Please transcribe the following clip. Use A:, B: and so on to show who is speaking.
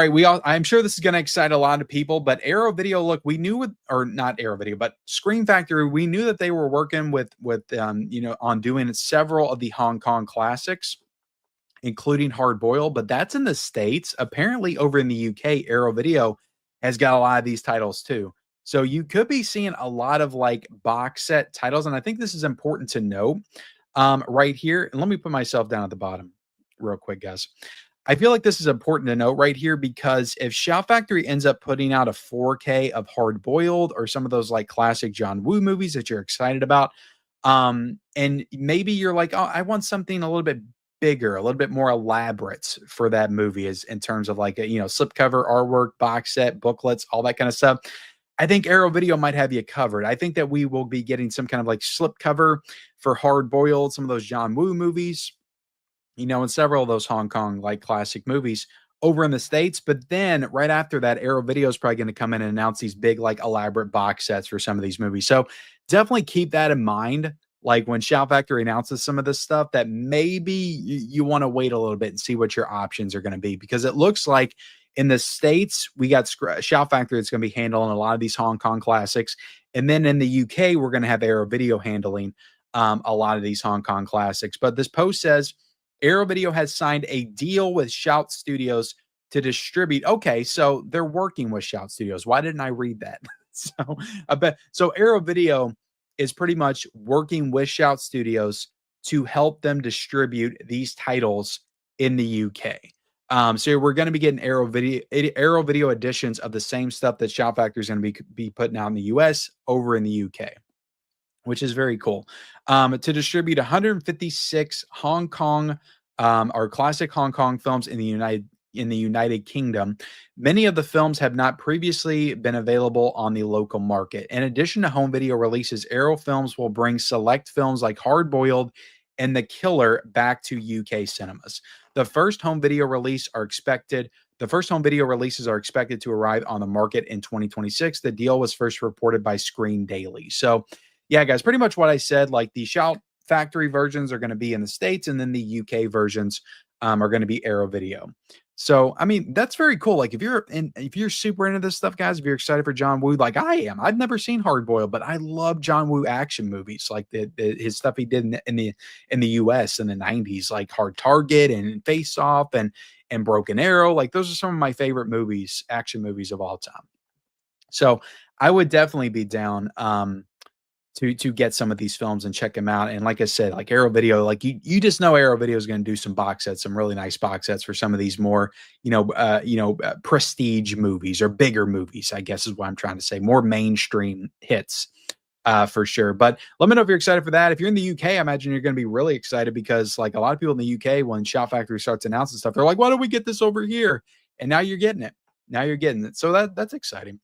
A: right, we all I'm sure this is gonna excite a lot of people, but Arrow Video, look, we knew with or not Arrow Video, but Scream Factory, we knew that they were working with you know, on doing several of the Hong Kong classics, including Hard Boiled, but that's in the States. Apparently, over in the UK, Arrow Video has got a lot of these titles too. So you could be seeing a lot of like box set titles, and I think this is important to note right here. And let me put myself down at the bottom real quick, guys. I feel like this is important to note right here because if Shout Factory ends up putting out a 4K of Hard Boiled or some of those like classic John Woo movies that you're excited about, and maybe you're like, oh, I want something a little bit bigger, a little bit more elaborate for that movie, is in terms of like a, you know, slipcover artwork, box set, booklets, all that kind of stuff. I think Arrow Video might have you covered. I think that we will be getting some kind of like slipcover for Hard Boiled, some of those John Woo movies, you know, and several of those Hong Kong like classic movies over in the States. But then right after that, Arrow Video is probably going to come in and announce these big, like elaborate box sets for some of these movies. So definitely keep that in mind. Like when Shout Factory announces some of this stuff, that maybe you want to wait a little bit and see what your options are going to be, because it looks like in the States, we got Shout Factory that's going to be handling a lot of these Hong Kong classics. And then in the UK, we're going to have Arrow Video handling a lot of these Hong Kong classics. But this post says, Arrow Video has signed a deal with Shout Studios to distribute. Okay, so they're working with Shout Studios. Why didn't I read that? So I bet so Arrow Video is pretty much working with Shout Studios to help them distribute these titles in the UK. So we're going to be getting Arrow Video editions of the same stuff that Shout Factory is going to be putting out in the US over in the UK, which is very cool. To distribute 156 Hong Kong or classic Hong Kong films in the United Kingdom. Many of the films have not previously been available on the local market. In addition to home video releases, Arrow Films will bring select films like Hard Boiled and The Killer back to UK cinemas. The first home video releases are expected to arrive on the market in 2026. The deal was first reported by Screen Daily. So yeah, guys, pretty much what I said. Like the Shout Factory versions are going to be in the States, and then the UK versions are going to be Arrow Video. So, I mean, that's very cool. Like if you're super into this stuff, guys, if you're excited for John Woo, like I am, I've never seen Hard Boiled, but I love John Woo action movies, like his stuff he did in the US in the 90s, like Hard Target and Face Off and Broken Arrow. Like those are some of my favorite movies, action movies of all time. So I would definitely be down to get some of these films and check them out. And like I said, like Arrow Video, like you just know Arrow Video is going to do some box sets, some really nice box sets for some of these more, prestige movies or bigger movies, I guess is what I'm trying to say, more mainstream hits. For sure. But let me know if you're excited for that. If you're in the UK, I imagine you're going to be really excited because like a lot of people in the UK, when Shout Factory starts announcing stuff, they're like, why don't we get this over here? And now you're getting it. Now you're getting it. So that's exciting.